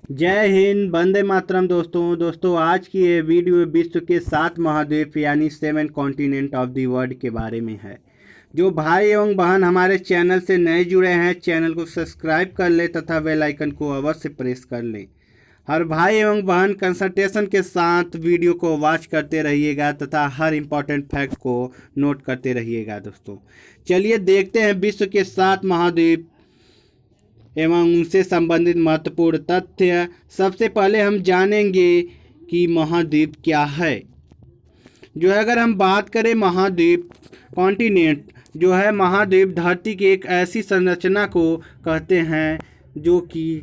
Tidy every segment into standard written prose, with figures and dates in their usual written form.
जय हिंद, वंदे मातरम। दोस्तों आज की ये वीडियो विश्व के 7 महाद्वीप यानी 7 कॉन्टिनेंट ऑफ द वर्ल्ड के बारे में है। जो भाई एवं बहन हमारे चैनल से नए जुड़े हैं, चैनल को सब्सक्राइब कर लें तथा बेल आइकन को अवश्य प्रेस कर लें। हर भाई एवं बहन कंसंट्रेशन के साथ वीडियो को वॉच करते रहिएगा तथा हर इम्पोर्टेंट फैक्ट को नोट करते रहिएगा। दोस्तों चलिए देखते हैं विश्व के 7 महाद्वीप एवं उनसे संबंधित महत्वपूर्ण तथ्य। सबसे पहले हम जानेंगे कि महाद्वीप क्या है। जो है अगर हम बात करें महाद्वीप कॉन्टिनेंट जो है महाद्वीप धरती की एक ऐसी संरचना को कहते हैं जो कि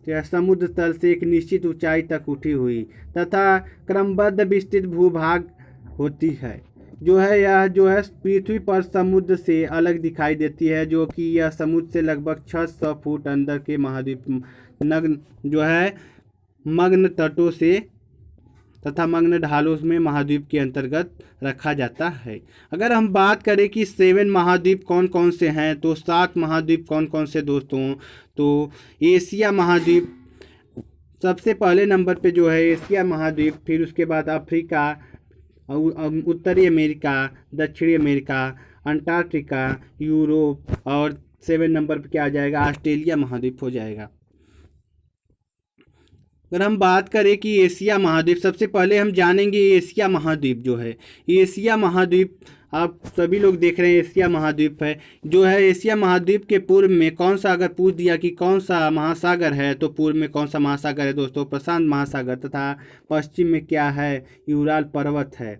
समुद्र तल से एक निश्चित ऊंचाई तक उठी हुई तथा क्रमबद्ध विस्तृत भूभाग होती है। यह जो है पृथ्वी पर समुद्र से अलग दिखाई देती है, जो कि यह समुद्र से लगभग 600 फुट अंदर के महाद्वीप नग्न जो है मग्न तटों से तथा मग्न ढालों में महाद्वीप के अंतर्गत रखा जाता है। अगर हम बात करें कि 7 महाद्वीप कौन कौन से हैं, तो 7 महाद्वीप कौन कौन से दोस्तों, तो एशिया महाद्वीप सबसे पहले नंबर पे जो है एशिया महाद्वीप, फिर उसके बाद अफ्रीका, उत्तरी अमेरिका, दक्षिणी अमेरिका, अंटार्कटिका, यूरोप और 7 नंबर पे क्या आ जाएगा, ऑस्ट्रेलिया महाद्वीप हो जाएगा। अगर हम बात करें कि एशिया महाद्वीप, सबसे पहले हम जानेंगे एशिया महाद्वीप जो है। एशिया महाद्वीप आप सभी लोग देख रहे हैं एशिया महाद्वीप है। जो है एशिया महाद्वीप के पूर्व में कौन सा, अगर पूछ दिया कि कौन सा महासागर है, तो पूर्व में कौन सा महासागर है दोस्तों, प्रशांत महासागर। तथा पश्चिम में क्या है, यूराल पर्वत है।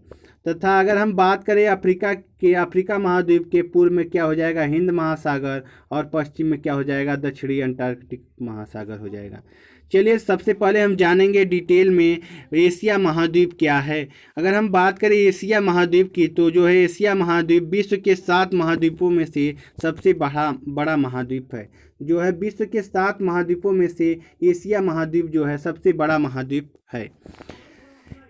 तथा अगर हम बात करें अफ्रीका महाद्वीप के पूर्व में क्या हो जाएगा, हिंद महासागर, और पश्चिम में क्या हो जाएगा, दक्षिणी अंटार्कटिक महासागर हो जाएगा। चलिए सबसे पहले हम जानेंगे डिटेल में एशिया महाद्वीप क्या है। अगर हम बात करें एशिया महाद्वीप की, तो जो है एशिया महाद्वीप विश्व के 7 महाद्वीपों में से सबसे बड़ा महाद्वीप है। जो है विश्व के 7 महाद्वीपों में से एशिया महाद्वीप जो है सबसे बड़ा महाद्वीप है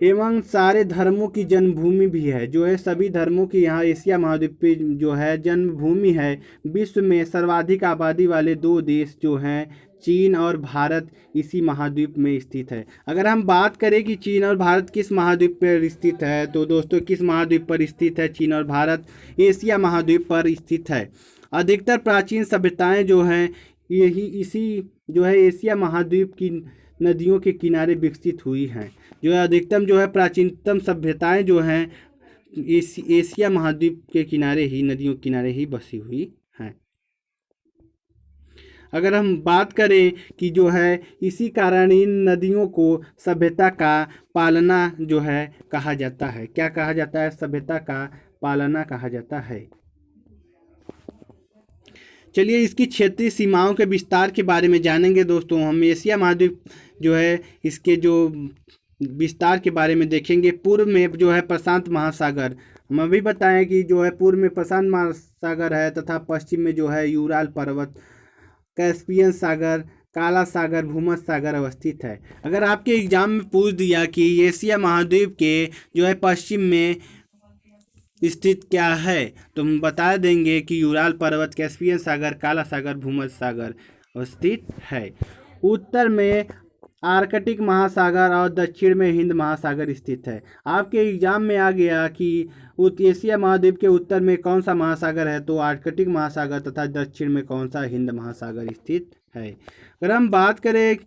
एवं सारे धर्मों की जन्मभूमि भी है। जो है सभी धर्मों की यहाँ एशिया महाद्वीप पे जो है जन्मभूमि है। विश्व में सर्वाधिक आबादी वाले 2 देश जो हैं चीन और भारत इसी महाद्वीप में स्थित है। अगर हम बात करें कि चीन और भारत किस महाद्वीप पर स्थित है, तो दोस्तों किस महाद्वीप पर स्थित है चीन और भारत, एशिया महाद्वीप पर स्थित है। अधिकतर प्राचीन सभ्यताएं जो हैं यही इसी जो है एशिया महाद्वीप की नदियों के किनारे विकसित हुई हैं। जो है अधिकतम जो है प्राचीनतम सभ्यताएं जो हैं एशिया महाद्वीप के किनारे ही, नदियों के किनारे ही बसी हुई हैं। अगर हम बात करें कि जो है इसी कारण इन नदियों को सभ्यता का पालना जो है कहा जाता है। क्या कहा जाता है, सभ्यता का पालना कहा जाता है। चलिए इसकी क्षेत्रीय सीमाओं के विस्तार के बारे में जानेंगे दोस्तों। हम एशिया महाद्वीप जो है इसके जो विस्तार के बारे में देखेंगे। पूर्व में जो है प्रशांत महासागर, हम अभी बताएं कि जो है पूर्व में प्रशांत महासागर है तथा पश्चिम में जो है यूराल पर्वत, कैस्पियन सागर, काला सागर, भूमध्य सागर अवस्थित है। अगर आपके एग्जाम में पूछ दिया कि एशिया महाद्वीप के जो है पश्चिम में स्थित क्या है, तो हम बता देंगे कि यूराल पर्वत, कैस्पियन सागर, काला सागर, भूमध्य सागर अवस्थित है। उत्तर में आर्कटिक महासागर और दक्षिण में हिंद महासागर स्थित है। आपके एग्जाम में आ गया कि एशिया महाद्वीप के उत्तर में कौन सा महासागर है, तो आर्कटिक महासागर, तथा दक्षिण में कौन सा, हिंद महासागर स्थित है। अगर हम बात करें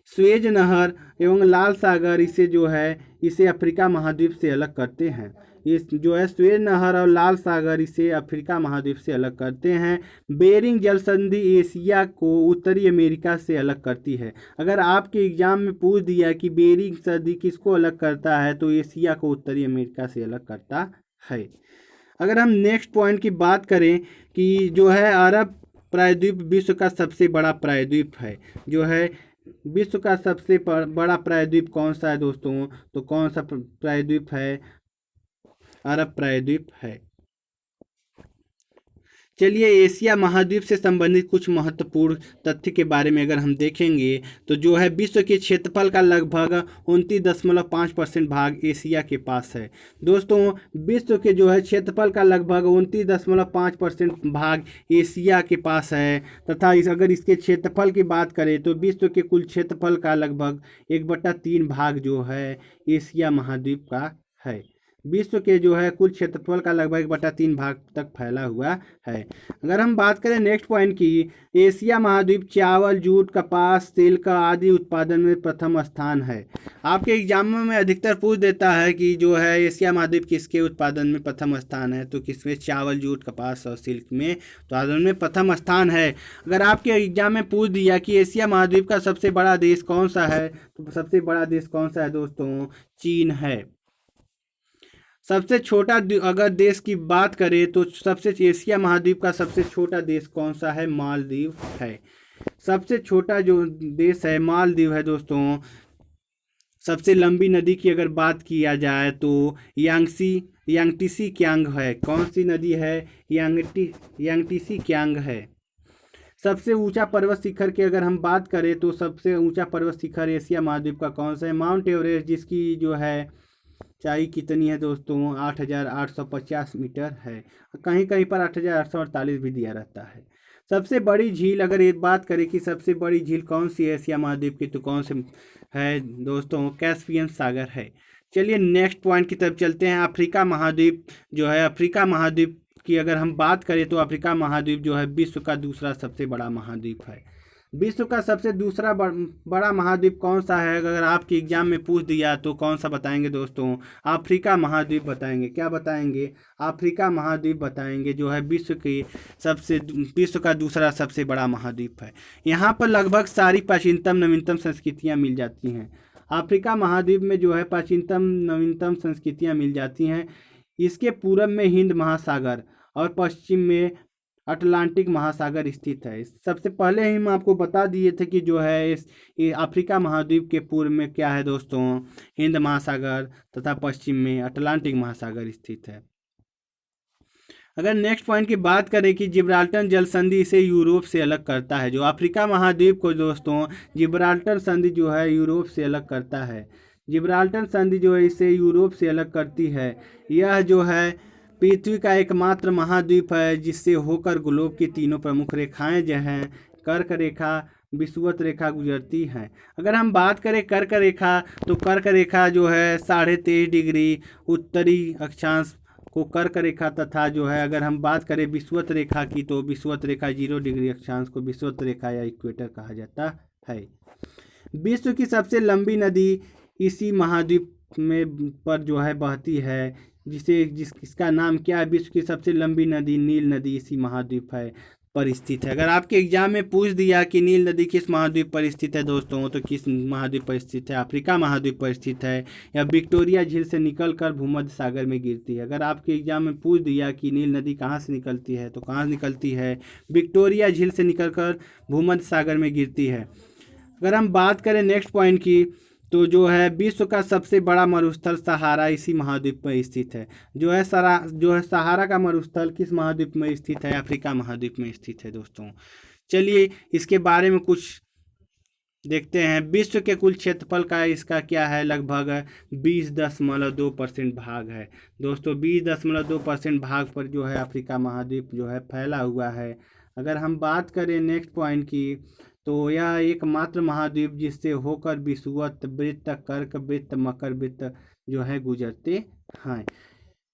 स्वेज नहर एवं लाल सागर, इसे अफ्रीका महाद्वीप से अलग करते हैं। ये जो है स्वेज नहर और लाल सागर इसे अफ्रीका महाद्वीप से अलग करते हैं। बेरिंग जल संधि एशिया को उत्तरी अमेरिका से अलग करती है। अगर आपके एग्जाम में पूछ दिया कि बेरिंग संधि किसको अलग करता है, तो एशिया को उत्तरी अमेरिका से अलग करता है। अगर हम नेक्स्ट पॉइंट की बात करें कि जो है अरब प्रायद्वीप विश्व का सबसे बड़ा प्रायद्वीप है। जो है विश्व का सबसे बड़ा प्रायद्वीप कौन सा है दोस्तों, तो कौन सा प्रायद्वीप है, अरब प्रायद्वीप है। चलिए एशिया महाद्वीप से संबंधित कुछ महत्वपूर्ण तथ्य के बारे में अगर हम देखेंगे तो जो है विश्व के क्षेत्रफल का लगभग 29.5% भाग एशिया के पास है। दोस्तों विश्व के जो है क्षेत्रफल का लगभग 29.5% भाग एशिया के पास है तथा अगर इसके क्षेत्रफल की बात करें तो विश्व के कुल क्षेत्रफल का लगभग 1/3 भाग जो है एशिया महाद्वीप का है। विश्व के जो है कुल क्षेत्रफल का लगभग 1/3 भाग तक फैला हुआ है। अगर हम बात करें नेक्स्ट पॉइंट की, एशिया महाद्वीप चावल, जूट, कपास, सिल्क आदि उत्पादन में प्रथम स्थान है। आपके एग्जामों में अधिकतर पूछ देता है कि जो है एशिया महाद्वीप किसके उत्पादन में प्रथम स्थान है, तो किसमें? चावल, जूट, कपास और सिल्क में उत्पादन में प्रथम स्थान है। अगर आपके एग्जाम में पूछ दिया कि एशिया महाद्वीप का सबसे बड़ा देश कौन सा है, तो सबसे बड़ा देश कौन सा है दोस्तों? चीन है। सबसे छोटा अगर देश की बात करें तो सबसे एशिया महाद्वीप का सबसे छोटा देश कौन सा है? मालदीव है। सबसे छोटा जो देश है मालदीव है दोस्तों। सबसे लंबी नदी की अगर बात किया जाए तो यांगटीसी क्यांग है। कौन सी नदी है? यांगटीसी क्यांग है। सबसे ऊंचा पर्वत शिखर की अगर हम बात करें तो सबसे ऊंचा पर्वत शिखर एशिया महाद्वीप का कौन सा है? माउंट एवरेस्ट, जिसकी जो है ऊंचाई कितनी है दोस्तों? 8,850 मीटर है। कहीं कहीं पर 8,848 भी दिया रहता है। सबसे बड़ी झील अगर ये बात करें कि सबसे बड़ी झील कौन सी है एशिया महाद्वीप की, तो कौन से है दोस्तों? कैस्पियन सागर है। चलिए नेक्स्ट पॉइंट की तरफ चलते हैं। अफ्रीका महाद्वीप जो है, अफ्रीका महाद्वीप की अगर हम बात करें तो अफ्रीका महाद्वीप जो है विश्व का दूसरा सबसे बड़ा महाद्वीप है। विश्व का सबसे दूसरा बड़ा महाद्वीप कौन सा है? अगर आपके एग्जाम में पूछ दिया तो कौन सा बताएंगे दोस्तों? अफ्रीका महाद्वीप बताएंगे। क्या बताएंगे? अफ्रीका महाद्वीप बताएंगे, जो है विश्व का दूसरा सबसे बड़ा महाद्वीप है। यहाँ पर लगभग सारी प्राचीनतम नवीनतम संस्कृतियाँ मिल जाती हैं। अफ्रीका महाद्वीप में जो है प्राचीनतम नवीनतम संस्कृतियाँ मिल जाती हैं। इसके पूर्व में हिंद महासागर और पश्चिम में अटलांटिक महासागर स्थित है। सबसे पहले ही हम आपको बता दिए थे कि जो है ये अफ्रीका महाद्वीप के पूर्व में क्या है दोस्तों? हिंद महासागर तथा पश्चिम में अटलांटिक महासागर स्थित है। अगर नेक्स्ट पॉइंट की बात करें कि जिब्राल्टर जल संधि इसे यूरोप से अलग करता है। जो अफ्रीका महाद्वीप को दोस्तों जिब्राल्टर संधि जो है यूरोप से अलग करता है। जिब्राल्टर संधि जो है इसे यूरोप से अलग करती है। यह जो है पृथ्वी का एकमात्र महाद्वीप है जिससे होकर ग्लोब की तीनों प्रमुख रेखाएं जो हैं कर्क रेखा, विषुवत रेखा गुजरती हैं। अगर हम बात करें कर्क रेखा तो कर्क रेखा जो है 23.5 डिग्री उत्तरी अक्षांश को कर्क रेखा तथा जो है अगर हम बात करें विषुवत रेखा की तो विषुवत रेखा 0 डिग्री अक्षांश को विषुवत रेखा या इक्वेटर कहा जाता है। विश्व की सबसे लंबी नदी इसी महाद्वीप में पर जो है बहती है, जिसका नाम क्या है? विश्व की सबसे लंबी नदी नील नदी इसी महाद्वीप है पर स्थित है। अगर आपके एग्जाम में पूछ दिया कि नील नदी किस महाद्वीप पर स्थित है दोस्तों, तो किस महाद्वीप पर स्थित है? अफ्रीका महाद्वीप पर स्थित है। या विक्टोरिया झील से निकलकर भूमध्य सागर में गिरती है। अगर आपके एग्जाम में पूछ दिया कि नील नदी कहाँ से निकलती है, तो कहाँ निकलती है? विक्टोरिया झील से निकलकर भूमध्य सागर में गिरती है। अगर हम बात करें नेक्स्ट पॉइंट की तो जो है विश्व का सबसे बड़ा मरुस्थल सहारा इसी महाद्वीप में स्थित है। जो है सहारा का मरुस्थल किस महाद्वीप में स्थित है? अफ्रीका महाद्वीप में स्थित है दोस्तों। चलिए इसके बारे में कुछ देखते हैं। विश्व के कुल क्षेत्रफल का इसका क्या है? लगभग 20.2% भाग है दोस्तों। 20.2% भाग पर जो है अफ्रीका महाद्वीप जो है फैला हुआ है। अगर हम बात करें नेक्स्ट पॉइंट की तो यह एकमात्र महाद्वीप जिससे होकर विषुवत वृत्त, कर्क वृत्त, मकर वृत्त जो है गुजरते हैं।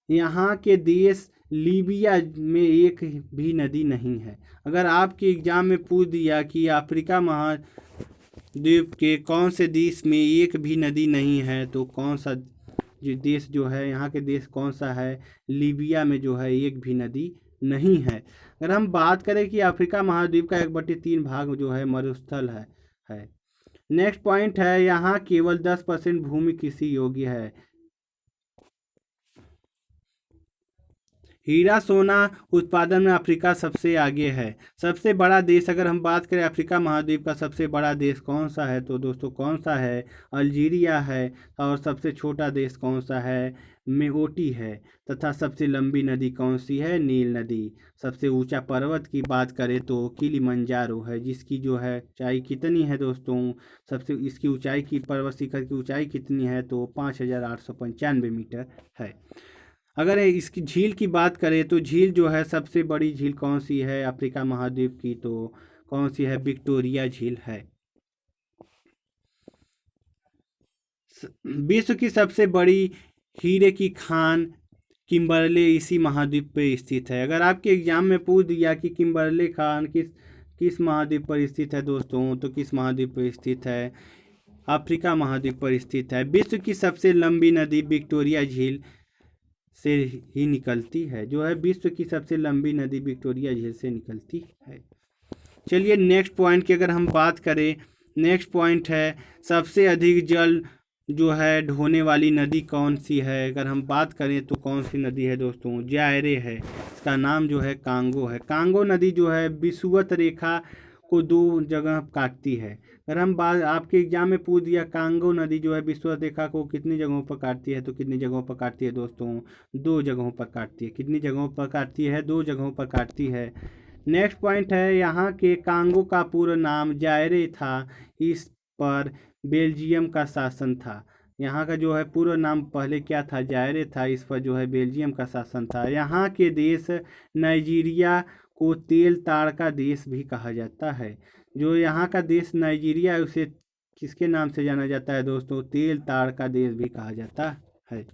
यहाँ के देश लीबिया में एक भी नदी नहीं है। अगर आपके एग्जाम में पूछ दिया कि अफ्रीका महाद्वीप के कौन से देश में एक भी नदी नहीं है, तो कौन सा देश जो है यहाँ के देश कौन सा है? लीबिया में जो है एक भी नदी नहीं है। अगर हम बात करें कि अफ्रीका महाद्वीप का 1/3 भाग जो है मरुस्थल है। नेक्स्ट पॉइंट है यहाँ केवल 10% भूमि कृषि योग्य है। हीरा सोना उत्पादन में अफ्रीका सबसे आगे है। सबसे बड़ा देश अगर हम बात करें अफ्रीका महाद्वीप का सबसे बड़ा देश कौन सा है, तो दोस्तों कौन सा है, अल्जीरिया है। और सबसे छोटा देश कौन सा है, मेओटी है। तथा सबसे लंबी नदी कौन सी है, नील नदी। सबसे ऊंचा पर्वत की बात करें तो किलिमंजारो है, जिसकी जो है ऊंचाई कितनी है दोस्तों, सबसे इसकी ऊंचाई की पर्वत शिखर की ऊंचाई कितनी है, तो 5895 मीटर है। अगर इसकी झील की बात करें तो झील जो है सबसे बड़ी झील कौन सी है अफ्रीका महाद्वीप की, तो कौन सी है, विक्टोरिया झील है। विश्व की सबसे बड़ी हीरे की खान किम्बरले इसी महाद्वीप पर स्थित है। अगर आपके एग्जाम में पूछ दिया कि किम्बरले खान किस महाद्वीप पर स्थित है दोस्तों, तो किस महाद्वीप पर स्थित है, अफ्रीका महाद्वीप पर स्थित है। विश्व की सबसे लंबी नदी विक्टोरिया झील से ही निकलती है, जो है विश्व की सबसे लंबी नदी विक्टोरिया झील से निकलती है। चलिए नेक्स्ट पॉइंट की अगर हम बात करें, नेक्स्ट पॉइंट है सबसे अधिक जल जो है ढोने वाली नदी कौन सी है। अगर हम बात करें तो कौन सी नदी है दोस्तों, जायरे है। इसका नाम जो है कांगो है। कांगो नदी जो है विषुवत रेखा को दो जगह काटती है। अगर हम बात आपके एग्जाम में पूछ दिया कांगो नदी जो है विषुवत रेखा को कितनी जगहों पर काटती है, तो कितनी जगहों पर काटती है दोस्तों, 2 जगहों पर काटती है। कितनी जगहों पर काटती है, 2 जगहों पर काटती है। नेक्स्ट पॉइंट है यहाँ के कांगो का पूरा नाम जायरे था, इस पर बेल्जियम का शासन था। यहाँ का जो है पूरा नाम पहले क्या था, जायरे था, इस पर जो है बेल्जियम का शासन था। यहाँ के देश नाइजीरिया को तेल ताड़ का देश भी कहा जाता है। जो यहाँ का देश नाइजीरिया है उसे किसके नाम से जाना जाता है दोस्तों, तेल ताड़ का देश भी कहा जाता है।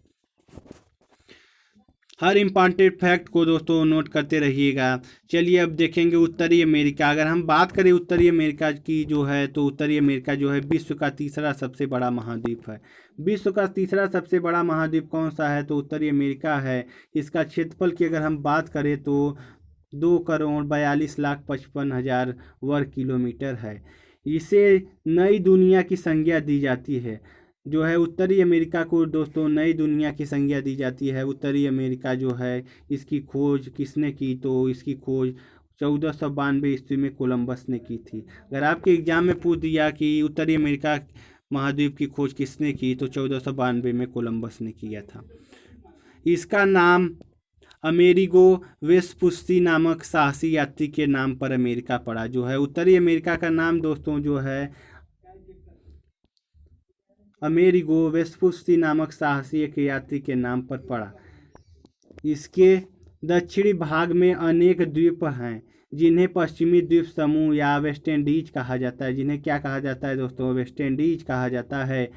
हर इम्पॉर्टेंट फैक्ट को दोस्तों नोट करते रहिएगा। चलिए अब देखेंगे उत्तरी अमेरिका। अगर हम बात करें उत्तरी अमेरिका की जो है, तो उत्तरी अमेरिका जो है विश्व का तीसरा सबसे बड़ा महाद्वीप है। विश्व का तीसरा सबसे बड़ा महाद्वीप कौन सा है, तो उत्तरी अमेरिका है। इसका क्षेत्रफल की अगर हम बात करें तो 2,42,55,000 वर्ग किलोमीटर है। इसे नई दुनिया की संज्ञा दी जाती है। जो है उत्तरी अमेरिका को दोस्तों नई दुनिया की संज्ञा दी जाती है। उत्तरी अमेरिका जो है इसकी खोज किसने की, तो इसकी खोज 1492 ईस्वी में कोलंबस ने की थी। अगर आपके एग्जाम में पूछ दिया कि उत्तरी अमेरिका महाद्वीप की खोज किसने की, तो 1492 में कोलंबस ने किया था। इसका नाम अमेरिगो वेस्पुस्सी नामक साहसी यात्री के नाम पर अमेरिका पड़ा। जो है उत्तरी अमेरिका का नाम दोस्तों जो है अमेरिगो वेस्पुस्सी नामक साहसी एक यात्री के नाम पर पड़ा। इसके दक्षिणी भाग में अनेक द्वीप हैं, जिन्हें पश्चिमी द्वीप समूह या वेस्ट इंडीज कहा जाता है। जिन्हें क्या कहा जाता है दोस्तों, वेस्ट इंडीज कहा जाता है,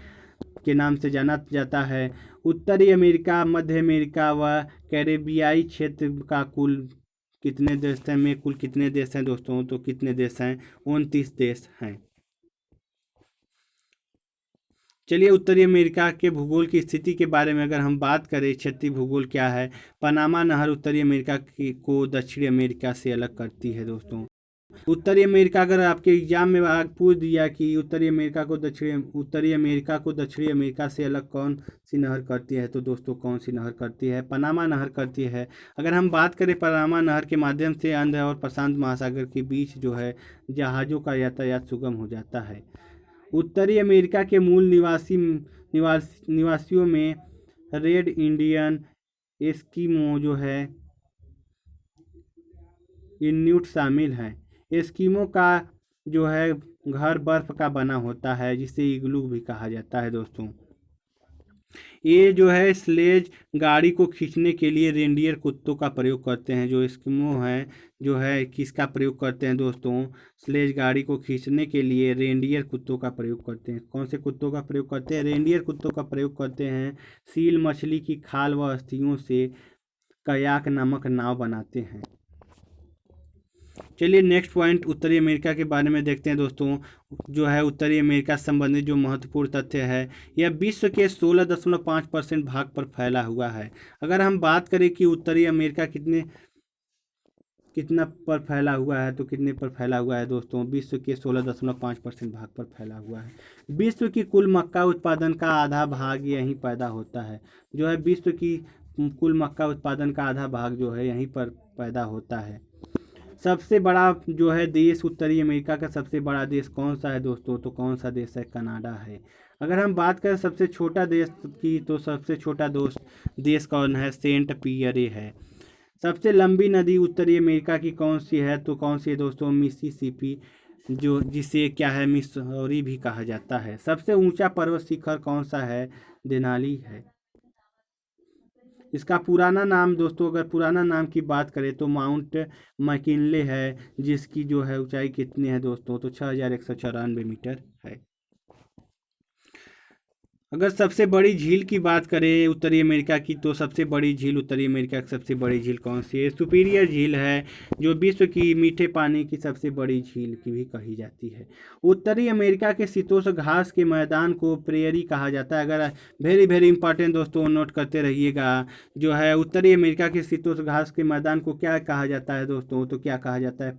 के नाम से जाना जाता है। उत्तरी अमेरिका, मध्य अमेरिका व कैरेबियाई क्षेत्र का कुल कितने देश हैं, में कुल कितने देश हैं दोस्तों, तो कितने देश हैं, 29 देश हैं। चलिए उत्तरी अमेरिका के भूगोल की स्थिति के बारे में अगर हम बात करें, क्षेत्रीय भूगोल क्या है। पनामा नहर उत्तरी अमेरिका को दक्षिणी अमेरिका से अलग करती है दोस्तों। उत्तरी अमेरिका अगर आपके एग्जाम में पूछ दिया कि उत्तरी अमेरिका को दक्षिणी अमेरिका से अलग कौन सी नहर करती है, तो दोस्तों कौन सी नहर करती है, पनामा नहर करती है। अगर हम बात करें पनामा नहर के माध्यम से अंध और प्रशांत महासागर के बीच जो है जहाज़ों का यातायात सुगम हो जाता है। उत्तरी अमेरिका के मूल निवासियों में रेड इंडियन, एस्किमो जो है, इन्यूट शामिल हैं। एस्किमो का जो है घर बर्फ का बना होता है, जिसे इग्लू भी कहा जाता है दोस्तों। ये जो है स्लेज गाड़ी को खींचने के लिए रेंडियर कुत्तों का प्रयोग करते हैं। जो एस्किमो हैं जो है किसका प्रयोग करते हैं दोस्तों, स्लेज गाड़ी को खींचने के लिए रेंडियर कुत्तों का प्रयोग करते हैं। कौन से कुत्तों का प्रयोग करते हैं, रेंडियर कुत्तों का प्रयोग करते हैं। सील मछली की खाल व अस्थियों से कयाक नामक नाव बनाते हैं। चलिए नेक्स्ट पॉइंट उत्तरी अमेरिका के बारे में देखते हैं दोस्तों। जो है उत्तरी अमेरिका से संबंधित जो महत्वपूर्ण तथ्य है, यह विश्व के 16.5% भाग पर फैला हुआ है। अगर हम बात करें कि उत्तरी अमेरिका कितना पर फैला हुआ है, तो कितने पर फैला हुआ है दोस्तों, विश्व के 16.5% भाग पर फैला हुआ है। विश्व की कुल मक्का उत्पादन का आधा भाग यहीं पैदा होता है। जो है विश्व की कुल मक्का उत्पादन का आधा भाग जो है यहीं पर पैदा होता है। सबसे बड़ा जो है देश उत्तरी अमेरिका का सबसे बड़ा देश कौन सा है दोस्तों? तो कौन सा देश है? कनाडा है। अगर हम बात करें सबसे छोटा देश की, तो सबसे छोटा दोस्त देश कौन है? सेंट पियरे है। सबसे लंबी नदी उत्तरी अमेरिका की कौन सी है? तो कौन सी है दोस्तों? मिसिसिपी, जो जिसे क्या है, मिसौरी भी कहा जाता है। सबसे ऊंचा पर्वत शिखर कौन सा है? देनाली है। इसका पुराना नाम दोस्तों, अगर पुराना नाम की बात करें तो माउंट मैकिनले है, जिसकी जो है ऊंचाई कितनी है दोस्तों? तो 6194 मीटर है। अगर सबसे बड़ी झील की बात करें उत्तरी अमेरिका की, तो सबसे बड़ी झील उत्तरी अमेरिका की सबसे बड़ी झील कौन सी है? सुपीरियर झील है, जो विश्व की मीठे पानी की सबसे बड़ी झील की भी कही जाती है। उत्तरी अमेरिका के शीतोष्ण घास के मैदान को प्रेयरी कहा जाता है। अगर वेरी वेरी इंपॉर्टेंट दोस्तों, नोट करते रहिएगा। जो है उत्तरी अमेरिका के शीतोष्ण घास के मैदान को क्या कहा जाता है दोस्तों? तो क्या कहा जाता है?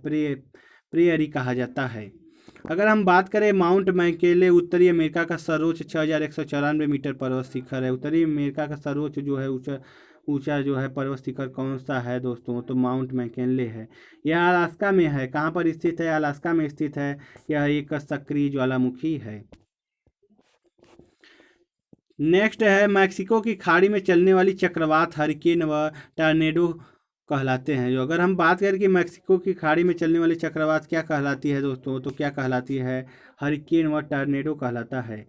प्रेयरी कहा जाता है। अगर हम बात करें माउंट मैकेले उत्तरी अमेरिका का सर्वोच्च 6194 मीटर पर्वत शिखर है। उत्तरी अमेरिका का सर्वोच्च जो है ऊंचा ऊंचा जो है पर्वत शिखर कौन सा है दोस्तों? तो माउंट मैकेले है। यह अलास्का में है। कहाँ पर स्थित है? अलास्का में स्थित है। यह एक सक्रिय ज्वालामुखी है। नेक्स्ट है, मैक्सिको की खाड़ी में चलने वाली चक्रवात हरिकेन व टॉर्नेडो कहलाते हैं। जो अगर हम बात करें कि मैक्सिको की खाड़ी में चलने वाली चक्रवात क्या कहलाती है दोस्तों? तो क्या कहलाती है? हरिकेन व टॉर्नेडो कहलाता है।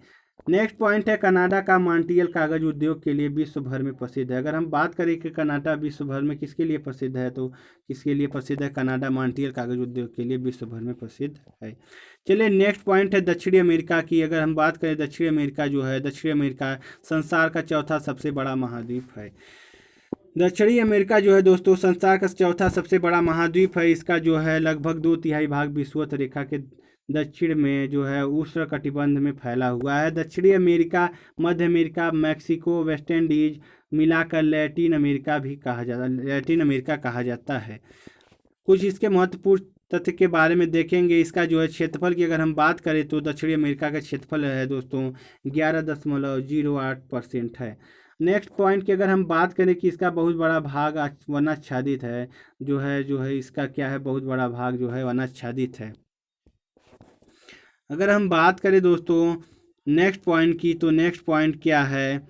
नेक्स्ट पॉइंट है, कनाडा का मॉन्ट्रियल कागज उद्योग के लिए विश्व भर में प्रसिद्ध है। अगर हम बात करें कि कनाडा विश्व भर में किसके लिए प्रसिद्ध है, तो किसके लिए प्रसिद्ध है? कनाडा मॉन्ट्रियल कागज उद्योग के लिए विश्व भर में प्रसिद्ध है। चलिए नेक्स्ट पॉइंट है दक्षिणी अमेरिका की। अगर हम बात करें दक्षिणी अमेरिका जो है, दक्षिणी अमेरिका संसार का चौथा सबसे बड़ा महाद्वीप है। दक्षिणी अमेरिका जो है दोस्तों संसार का चौथा सबसे बड़ा महाद्वीप है। इसका जो है लगभग 2/3 भाग विषुवत रेखा के दक्षिण में जो है उष्ण कटिबंध में फैला हुआ है। दक्षिणी अमेरिका, मध्य अमेरिका, मैक्सिको, वेस्ट इंडीज मिलाकर लैटिन अमेरिका भी लैटिन अमेरिका कहा जाता है। कुछ इसके महत्वपूर्ण तथ्य के बारे में देखेंगे। इसका जो है क्षेत्रफल की अगर हम बात करें तो दक्षिणी अमेरिका का क्षेत्रफल है दोस्तों 11.08% है। नेक्स्ट पॉइंट की अगर हम बात करें कि इसका बहुत बड़ा भाग वनाच्छादित है। जो है इसका क्या है? बहुत बड़ा भाग जो है वनाच्छादित है। अगर हम बात करें दोस्तों नेक्स्ट पॉइंट की, तो नेक्स्ट पॉइंट क्या है?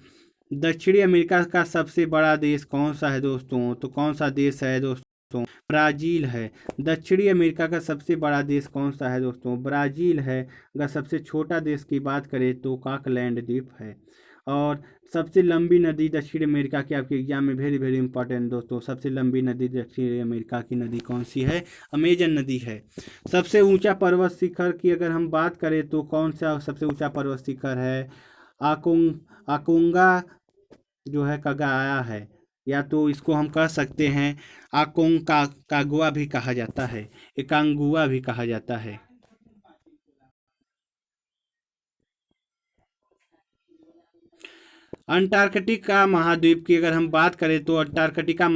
दक्षिणी अमेरिका का सबसे बड़ा देश कौन सा है दोस्तों? तो कौन सा देश है दोस्तों? ब्राज़ील है। दक्षिणी अमेरिका का सबसे बड़ा देश कौन सा है दोस्तों? ब्राज़ील है। अगर सबसे छोटा देश की बात करें तो काकलैंड द्वीप है। और सबसे लंबी नदी दक्षिण अमेरिका की, आपके एग्जाम में वेरी वेरी इंपॉर्टेंट दोस्तों, सबसे लंबी नदी दक्षिण अमेरिका की नदी कौन सी है? अमेजन नदी है। सबसे ऊंचा पर्वत शिखर की अगर हम बात करें तो कौन सा सबसे ऊंचा पर्वत शिखर है? आकोंगा जो है कगाया है, या तो इसको हम कह सकते हैं कागुआ भी कहा जाता है, एकांगुआ भी कहा जाता है। अंटार्कटिका महाद्वीप की अगर हम बात करें तो अंटार्कटिका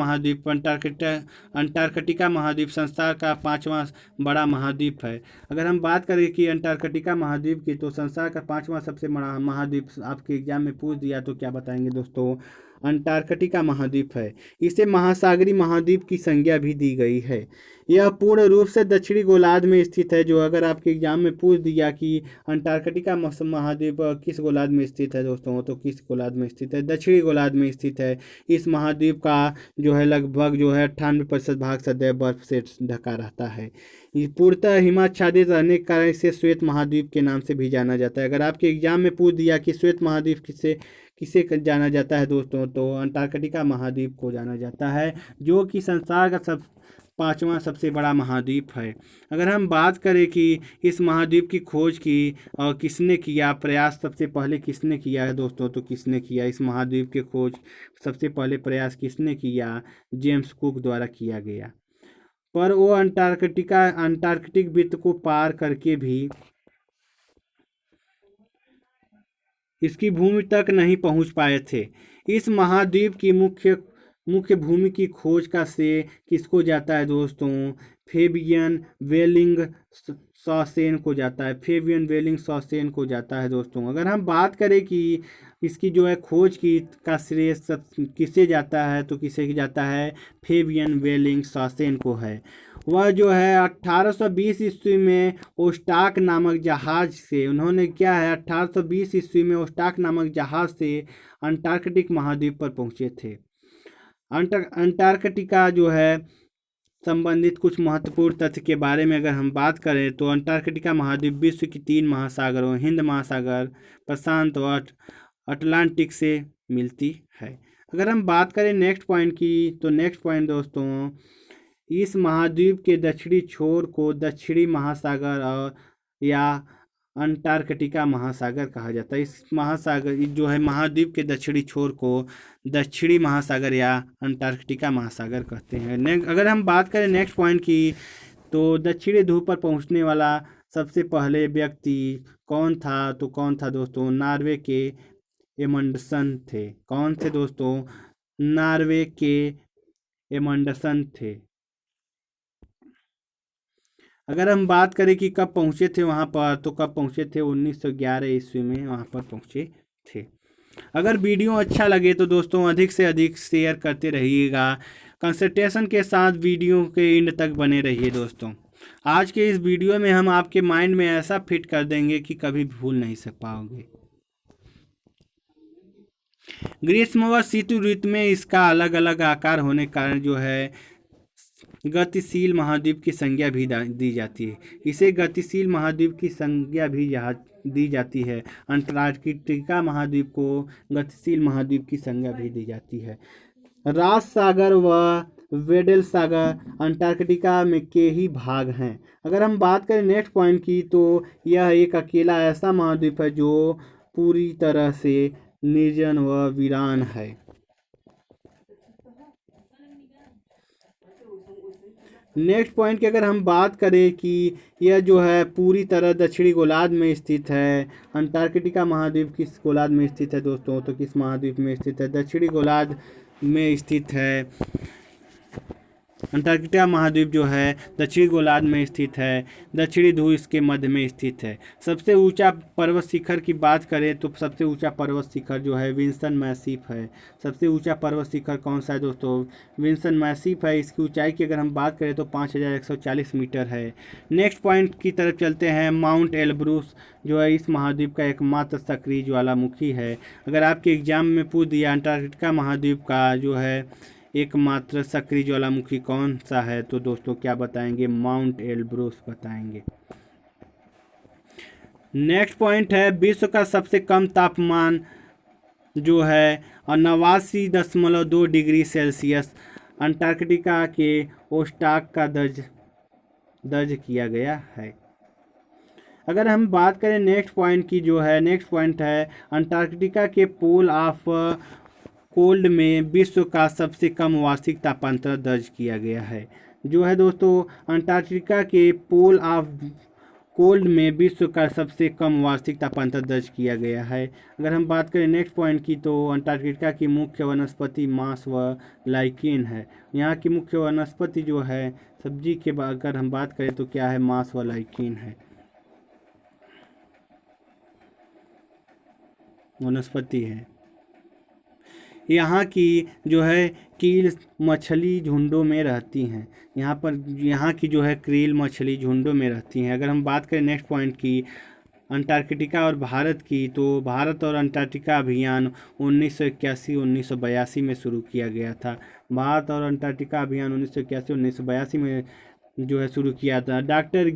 महाद्वीप संसार का 5वां बड़ा महाद्वीप है। अगर हम बात करें कि अंटार्कटिका महाद्वीप की, तो संसार का 5वां सबसे बड़ा महाद्वीप आपके एग्जाम में पूछ दिया तो क्या बताएंगे दोस्तों? अंटार्कटिका महाद्वीप है। इसे महासागरीय महाद्वीप की संज्ञा भी दी गई है। यह पूर्ण रूप से दक्षिणी गोलार्ध में स्थित है। जो अगर आपके एग्जाम में पूछ दिया कि अंटार्कटिका महाद्वीप किस गोलार्ध में स्थित है दोस्तों, तो किस गोलार्ध में स्थित है? दक्षिणी गोलार्ध में स्थित है। इस महाद्वीप का जो है लगभग जो है 98% भाग सदैव बर्फ से ढका रहता है। ये पूर्णतः हिमाच्छादित रहने के कारण इसे श्वेत महाद्वीप के नाम से भी जाना जाता है। अगर आपके एग्जाम में पूछ दिया कि श्वेत महाद्वीप किसे किसे जाना जाता है दोस्तों, तो अंटार्कटिका महाद्वीप को जाना जाता है, जो कि संसार का 5वां सबसे बड़ा महाद्वीप है। अगर हम बात करें कि इस महाद्वीप की खोज की और किसने किया, प्रयास सबसे पहले किसने किया है दोस्तों, तो किसने किया इस महाद्वीप की खोज? सबसे पहले प्रयास किसने किया? जेम्स कुक द्वारा किया गया। पर वो अंटार्कटिक वृत्त को पार करके भी इसकी भूमि तक नहीं पहुंच पाए थे। इस महाद्वीप की मुख्य भूमि की खोज का श्रेय किसको जाता है दोस्तों? फेबियन वेलिंग सॉसेन को जाता है, फेबियन वेलिंग सॉसेन को जाता है दोस्तों। अगर हम बात करें कि इसकी जो है खोज की का श्रेय किसे जाता है, तो किसे जाता है, फेबियन वेलिंग सॉसेन को है। वह जो है 1820 ईस्वी में ओस्टाक नामक जहाज से, उन्होंने क्या है 1820 ईस्वी में ओस्टाक नामक जहाज से अंटार्कटिक महाद्वीप पर पहुंचे थे। अंटार्कटिका जो है संबंधित कुछ महत्वपूर्ण तथ्य के बारे में अगर हम बात करें तो अंटार्कटिका महाद्वीप विश्व की 3 महासागरों हिंद महासागर, प्रशांत और अटलांटिक से मिलती है। अगर हम बात करें नेक्स्ट पॉइंट की, तो नेक्स्ट पॉइंट दोस्तों, इस महाद्वीप के दक्षिणी छोर को दक्षिणी महासागर और या अंटार्कटिका महासागर कहा जाता है। इस महासागर जो है महाद्वीप के दक्षिणी छोर को दक्षिणी महासागर या अंटार्कटिका महासागर कहते हैं। अगर हम बात करें नेक्स्ट पॉइंट की, तो दक्षिणी ध्रुव पर पहुंचने वाला सबसे पहले व्यक्ति कौन था, तो कौन था दोस्तों, नॉर्वे के एमंडसन थे। कौन थे दोस्तों, नॉर्वे के एमंडसन थे। अगर हम बात करें कि कब पहुंचे थे वहां पर, तो कब पहुंचे थे, 1911 ईस्वी में वहां पर पहुंचे थे। अगर वीडियो अच्छा लगे तो दोस्तों अधिक से अधिक शेयर करते रहिएगा, कंसंट्रेशन के साथ वीडियो के एंड तक बने रहिए दोस्तों। आज के इस वीडियो में हम आपके माइंड में ऐसा फिट कर देंगे कि कभी भूल नहीं सक पाओगे। ग्रीष्म व शीत ऋतु में इसका अलग अलग आकार होने के कारण जो है गतिशील महाद्वीप की संज्ञा भी दी जाती है। इसे गतिशील महाद्वीप की संज्ञा भी दी जाती है। अंटार्कटिका महाद्वीप को गतिशील महाद्वीप की संज्ञा भी दी जाती है। राज सागर व वेडल सागर अंटार्कटिका में के ही भाग हैं। अगर हम बात करें नेक्स्ट पॉइंट की, तो यह एक अकेला ऐसा महाद्वीप है जो पूरी तरह से निर्जन व वीरान है। नेक्स्ट पॉइंट की अगर हम बात करें कि यह जो है पूरी तरह दक्षिणी गोलार्ध में स्थित है। अंटार्कटिका महाद्वीप किस गोलार्ध में स्थित है दोस्तों, तो किस महाद्वीप में स्थित है, दक्षिणी गोलार्ध में स्थित है। अंटार्कटिका महाद्वीप जो है दक्षिणी गोलार्ध में स्थित है। दक्षिणी ध्रुव इसके मध्य में स्थित है। सबसे ऊंचा पर्वत शिखर की बात करें तो सबसे ऊंचा पर्वत शिखर जो है विंसन मैसिफ है। सबसे ऊंचा पर्वत शिखर कौन सा है दोस्तों, विंसन मैसिफ है। इसकी ऊंचाई की अगर हम बात करें तो 5140 मीटर है। नेक्स्ट पॉइंट की तरफ चलते हैं। माउंट एलब्रूस जो है इस महाद्वीप का एकमात्र सक्रिय ज्वालामुखी है। अगर आपके एग्जाम में पूछ दिया अंटार्कटिका महाद्वीप का जो है एकमात्र सक्रिय ज्वालामुखी कौन सा है, तो दोस्तों क्या बताएंगे, माउंट एलब्रूस बताएंगे। नेक्स्ट पॉइंट है विश्व का सबसे कम तापमान जो है 89.2 डिग्री सेल्सियस अंटार्कटिका के ओस्टाक का दर्ज किया गया है। अगर हम बात करें नेक्स्ट पॉइंट की, जो है नेक्स्ट पॉइंट है अंटार्कटिका के पोल ऑफ कोल्ड में विश्व का सबसे कम वार्षिक तापांतर दर्ज किया गया है। जो है दोस्तों अंटार्कटिका के पोल ऑफ कोल्ड में विश्व का सबसे कम वार्षिक तापांतर दर्ज किया गया है। अगर हम बात करें नेक्स्ट पॉइंट की, तो अंटार्कटिका की मुख्य वनस्पति मांस व लाइकेन है। यहाँ की मुख्य वनस्पति जो है सब्जी के अगर हम बात करें तो क्या है, मांस व लाइकेन है, वनस्पति है। यहाँ की जो है कील मछली झुंडों में रहती हैं। यहाँ की जो है क्रील मछली झुंडों में रहती हैं। अगर हम बात करें नेक्स्ट पॉइंट की अंटार्कटिका और भारत की, तो भारत और अंटार्कटिका अभियान 1981-1982 में शुरू किया गया था। भारत और अंटार्कटिका अभियान 1981-1982 में जो है शुरू किया था। डॉक्टर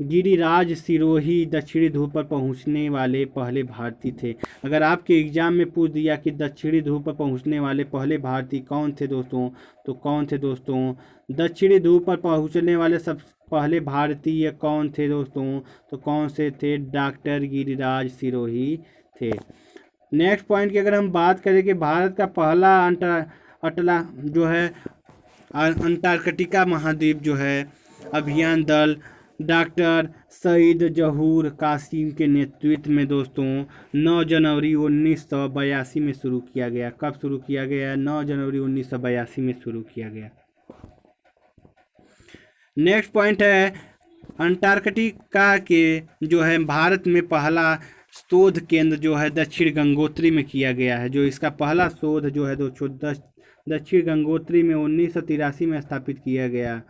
गिरिराज सिरोही दक्षिणी ध्रुव पर पहुंचने वाले पहले भारतीय थे। अगर आपके एग्जाम में पूछ दिया कि दक्षिणी ध्रुव पर पहुंचने वाले पहले भारतीय कौन थे दोस्तों, तो कौन थे दोस्तों, दक्षिणी ध्रुव पर पहुंचने वाले सब पहले भारतीय कौन थे दोस्तों, तो कौन से थे, डॉक्टर गिरिराज सिरोही थे। नेक्स्ट पॉइंट की अगर हम बात करें कि भारत का पहला जो है अंटार्कटिका महाद्वीप जो है अभियान दल डॉक्टर सईद जहूर कासिम के नेतृत्व में दोस्तों 9 जनवरी 1982 में शुरू किया गया। कब शुरू किया गया, 9 जनवरी 1982 में शुरू किया गया। नेक्स्ट पॉइंट है अंटार्कटिका के जो है भारत में पहला शोध केंद्र जो है दक्षिण गंगोत्री में किया गया है। जो इसका पहला शोध जो है दक्षिण गंगोत्री में 1983 में स्थापित किया गया।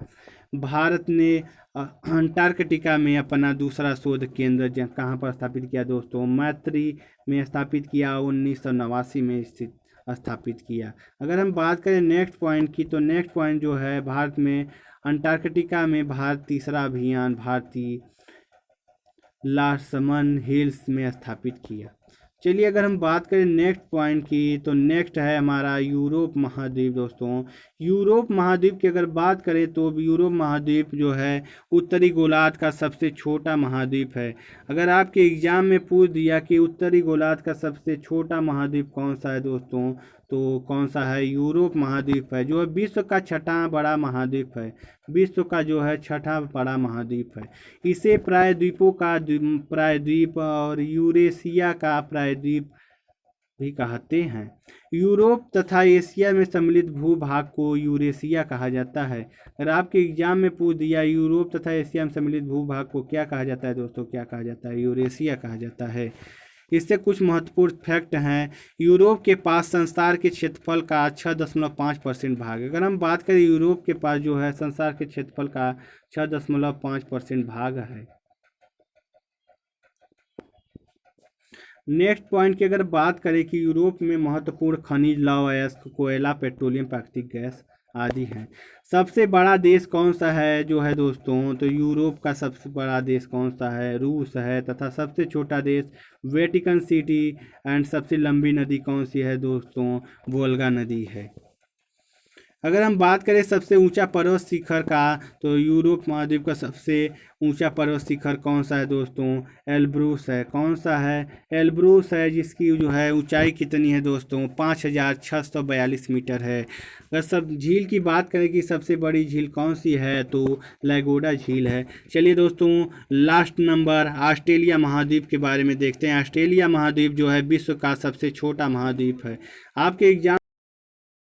भारत ने अंटार्कटिका में अपना दूसरा शोध केंद्र कहाँ पर स्थापित किया दोस्तों? मैत्री में स्थापित किया, 1989 में स्थित स्थापित किया। अगर हम बात करें नेक्स्ट पॉइंट की, तो नेक्स्ट पॉइंट जो है भारत में अंटार्कटिका में भारत तीसरा अभियान भारतीय लार्समन हिल्स में स्थापित किया। चलिए अगर हम बात करें नेक्स्ट पॉइंट की, तो नेक्स्ट है हमारा यूरोप महाद्वीप दोस्तों। यूरोप महाद्वीप की अगर बात करें तो यूरोप महाद्वीप जो है उत्तरी गोलार्ध का सबसे छोटा महाद्वीप है। अगर आपके एग्जाम में पूछ दिया कि उत्तरी गोलार्ध का सबसे छोटा महाद्वीप कौन सा है दोस्तों, तो कौन सा है? यूरोप महाद्वीप है, जो है विश्व का छठा बड़ा महाद्वीप है। विश्व का जो है छठा बड़ा महाद्वीप है। इसे प्रायद्वीपों का प्रायद्वीप और यूरेशिया का प्रायद्वीप भी कहते हैं। यूरोप तथा एशिया में सम्मिलित भूभाग को यूरेशिया कहा जाता है। अगर आपके एग्जाम में पूछ दिया यूरोप तथा एशिया में सम्मिलित भूभाग को क्या कहा जाता है दोस्तों, क्या कहा जाता है? यूरेशिया कहा जाता है। इससे कुछ महत्वपूर्ण फैक्ट हैं। यूरोप के पास संसार के क्षेत्रफल का 6.5% भाग। अगर हम बात करें यूरोप के पास जो है संसार के क्षेत्रफल का 6.5% भाग है। नेक्स्ट पॉइंट की अगर बात करें कि यूरोप में महत्वपूर्ण खनिज लौह अयस्क, कोयला, पेट्रोलियम, प्राकृतिक गैस आदि हैं। सबसे बड़ा देश कौन सा है जो है दोस्तों, तो यूरोप का सबसे बड़ा देश कौन सा है? रूस है। तथा सबसे छोटा देश वेटिकन सिटी। एंड सबसे लंबी नदी कौन सी है दोस्तों? वोल्गा नदी है। अगर हम बात करें सबसे ऊंचा पर्वत शिखर का, तो यूरोप महाद्वीप का सबसे ऊंचा पर्वत शिखर कौन सा है दोस्तों? एल्ब्रूस है। कौन सा है? एल्ब्रूस है, जिसकी जो है ऊंचाई कितनी है दोस्तों? 5642 मीटर है। अगर सब झील की बात करें कि सबसे बड़ी झील कौन सी है, तो लैगोडा झील है। चलिए दोस्तों लास्ट नंबर ऑस्ट्रेलिया महाद्वीप के बारे में देखते हैं। ऑस्ट्रेलिया महाद्वीप जो है विश्व का सबसे छोटा महाद्वीप है। आपके एग्जाम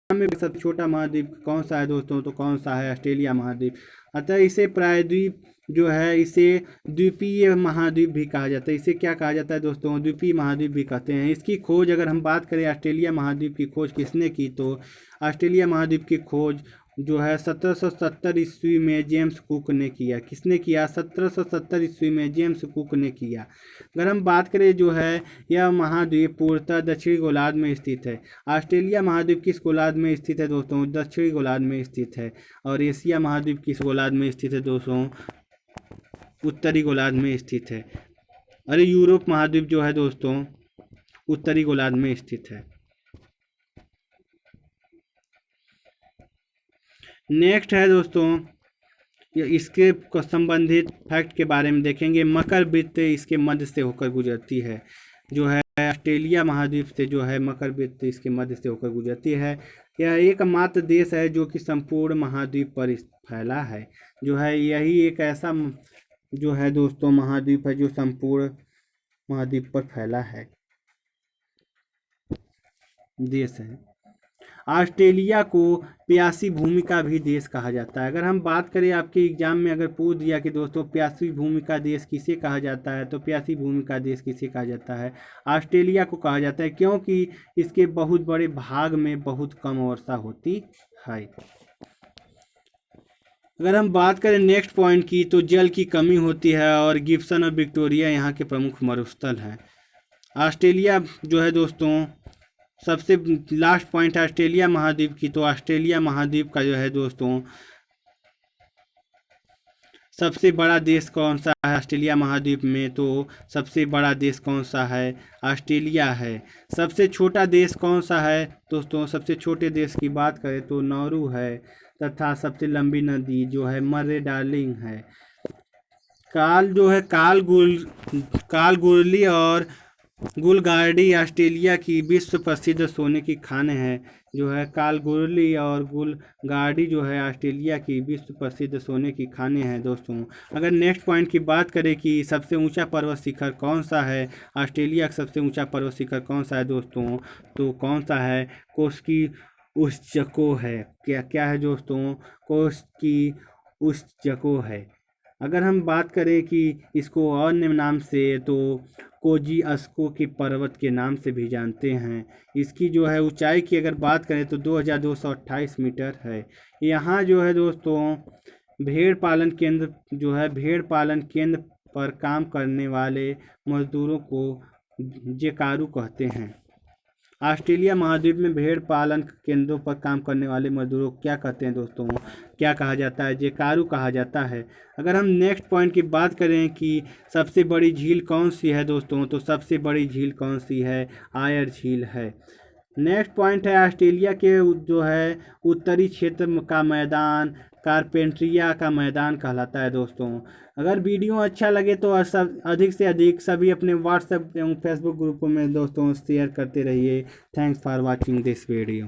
में सबसे छोटा महाद्वीप कौन सा है दोस्तों, तो कौन सा है? ऑस्ट्रेलिया महाद्वीप। अतः इसे प्रायद्वीप जो है इसे द्वीपीय महाद्वीप भी कहा जाता है। इसे क्या कहा जाता है दोस्तों? द्वीपीय महाद्वीप भी कहते हैं। इसकी खोज अगर हम बात करें ऑस्ट्रेलिया महाद्वीप की खोज किसने की, तो ऑस्ट्रेलिया महाद्वीप की खोज जो है 1770 ईस्वी में जेम्स कुक ने किया। किसने किया? 1770 ईस्वी में जेम्स कुक ने किया। अगर हम बात करें जो है यह महाद्वीप पूर्णतः दक्षिणी गोलार्ध में स्थित है। ऑस्ट्रेलिया महाद्वीप किस गोलार्ध में स्थित है दोस्तों? दक्षिणी गोलार्ध में स्थित है। और एशिया महाद्वीप किस गोलार्ध में स्थित है दोस्तों? उत्तरी गोलार्ध में स्थित है। अरे यूरोप महाद्वीप जो है दोस्तों उत्तरी गोलार्ध में स्थित है। नेक्स्ट है दोस्तों इसके संबंधित फैक्ट के बारे में देखेंगे। मकर वृत्त इसके मध्य से होकर गुजरती है। जो है ऑस्ट्रेलिया महाद्वीप से जो है मकर वृत्त इसके मध्य से होकर गुजरती है। यह एकमात्र देश है जो कि संपूर्ण महाद्वीप पर फैला है। जो है यही एक ऐसा जो है दोस्तों महाद्वीप है जो संपूर्ण महाद्वीप पर फैला है, देश है। ऑस्ट्रेलिया को प्यासी भूमि का भी देश कहा जाता है। अगर हम बात करें आपके एग्जाम में अगर पूछ दिया कि दोस्तों प्यासी भूमि का देश किसे कहा जाता है, तो प्यासी भूमि का देश किसे कहा जाता है? ऑस्ट्रेलिया को कहा जाता है, क्योंकि इसके बहुत बड़े भाग में बहुत कम वर्षा होती है। अगर हम बात करें नेक्स्ट पॉइंट की, तो जल की कमी होती है और गिब्सन और विक्टोरिया यहाँ के प्रमुख मरुस्थल हैं। ऑस्ट्रेलिया जो है दोस्तों सबसे लास्ट पॉइंट है ऑस्ट्रेलिया महाद्वीप की, तो ऑस्ट्रेलिया महाद्वीप का जो है दोस्तों सबसे बड़ा देश कौन सा है ऑस्ट्रेलिया महाद्वीप में, तो सबसे बड़ा देश कौन सा है? ऑस्ट्रेलिया है। सबसे छोटा देश कौन सा है दोस्तों? सबसे छोटे देश की बात करें तो नौरू है। तथा सबसे लंबी नदी जो है मर्रे डार्लिंग है। कालगुरली और गुलगार्डी ऑस्ट्रेलिया की विश्व प्रसिद्ध सोने की खानें हैं। जो है कालगुरली और गुलगार्डी जो है ऑस्ट्रेलिया की विश्व प्रसिद्ध सोने की खानें हैं दोस्तों। अगर नेक्स्ट पॉइंट की बात करें कि सबसे ऊंचा पर्वत शिखर कौन सा है, ऑस्ट्रेलिया का सबसे ऊंचा पर्वत शिखर कौन सा है दोस्तों, तो कौन सा है? कोस्की उस्चको है। क्या क्या है दोस्तों? कोस्की उस जगह है। अगर हम बात करें कि इसको अन्य नाम से तो कोजिअस्को के पर्वत के नाम से भी जानते हैं। इसकी जो है ऊंचाई की अगर बात करें तो 2228 मीटर है। यहाँ जो है दोस्तों भेड़ पालन केंद्र जो है, भेड़ पालन केंद्र पर काम करने वाले मजदूरों को जेकारू कहते हैं। ऑस्ट्रेलिया महाद्वीप में भेड़ पालन केंद्रों पर काम करने वाले मजदूरों को क्या कहते हैं दोस्तों, क्या कहा जाता है? जेकारू कहा जाता है। अगर हम नेक्स्ट पॉइंट की बात करें कि सबसे बड़ी झील कौन सी है दोस्तों, तो सबसे बड़ी झील कौन सी है? आयर झील है। नेक्स्ट पॉइंट है ऑस्ट्रेलिया के जो है उत्तरी क्षेत्र का मैदान कारपेंट्रिया का मैदान कहलाता है दोस्तों। अगर वीडियो अच्छा लगे तो सब अधिक से अधिक सभी अपने व्हाट्सएप एवं फेसबुक ग्रुपों में दोस्तों शेयर करते रहिए। Thanks for watching this video.